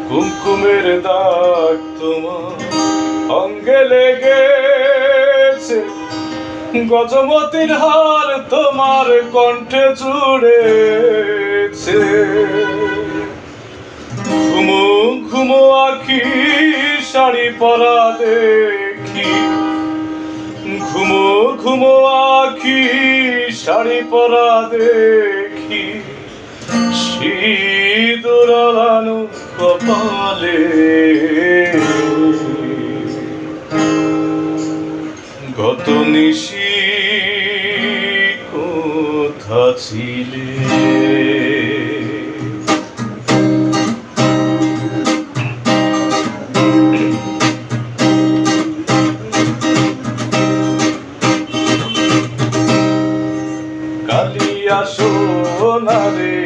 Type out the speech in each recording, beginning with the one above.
কুমকুমের দাগ তোমার অঙ্গে লেগেছে, গজমতির হার তোমার কণ্ঠে জুড়েছে। ঘুমো ঘুমো আঁখি শাড়ি পরা দেখি, ঘুমো ঘুমো আঁখি শাড়ি পরা দেখি, সিঁদুর লাগানো কপালে। গত নিশি কোথা ছিলে? কালিয়া সোনারে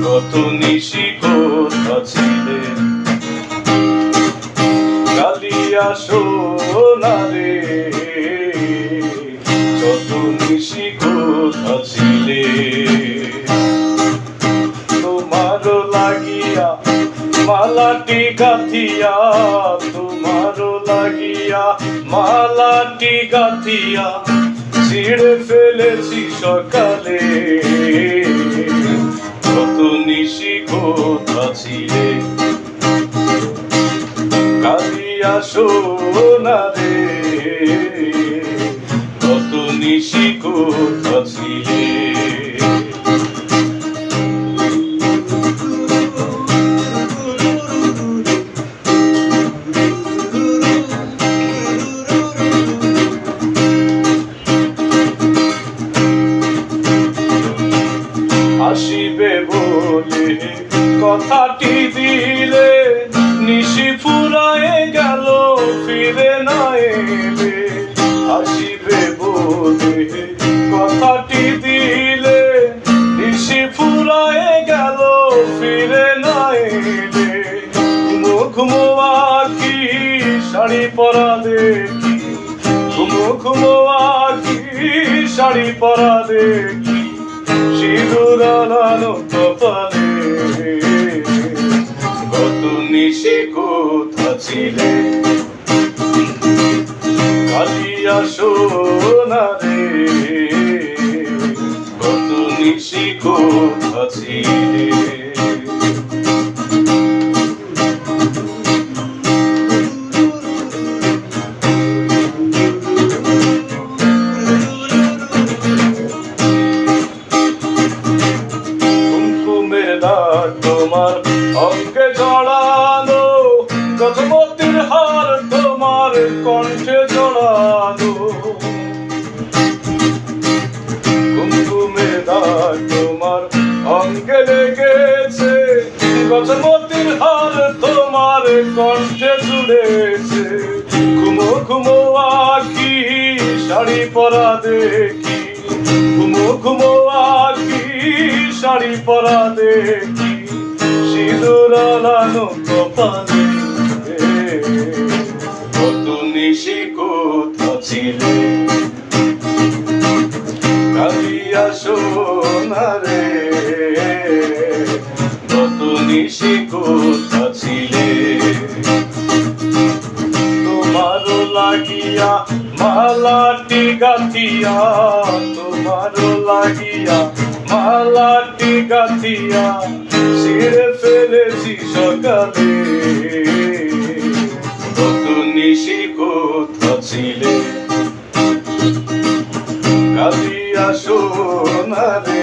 কত নিশি কোথা ছিলে? কালিয়া সোনারে কত নিশি কোথা ছিলে? তোমার লাগিয়া মালাটি গাঁথিয়া, তোমার লাগিয়া মালাটি গাঁথিয়া ছিঁড়ে ফেলেছি সকালে। কত নিশি কোথা ছিলে? কালিয়া সোনারে কত নিশি কোথা ছিলে? আসিবে বলে কথাটি দিলে, নিশি ফুরায়ে গেল ফিরে না এলে। আসিবে বলে কথাটি দিলে, নিশি ফুরায়ে গেল ফিরে না এলে। ঘুমো ঘুমো আঁখি শাড়ি পরা দেখি, ঘুমো ঘুমো আঁখি শাড়ি পরা দেখি, সিঁদুর লাগানো কপালে। গত নিশি কোথা ছিলে? কালিয়া সোনারে কত নিশি কোথা ছিলে? তোমার অঙ্গে জড়ানো, গজমতির হার তোমার কণ্ঠে জড়ানো। কুমকুমের দাগ তোমার অঙ্গে লেগেছে, গজমতির হার তোমার কণ্ঠে জুড়েছে। ঘুমো ঘুমো আঁখি শাড়ি পরা দেখি, ঘুমো ঘুমো আঁখি শাড়ি পরা দেখি, সিঁদুর লাগানো কপালে। কত নিশি কোথা ছিলে? কালিয়া সোনারে কত নিশি কোথা ছিলে? তোমার লাগিয়া মালাটি গাঁথিয়া, তোমার লাগিয়া মালাটি গাঁথিয়া ছিঁড়ে ফেলেছি সকালে। কত নিশি কোথা ছিলে? কালিয়া সোনারে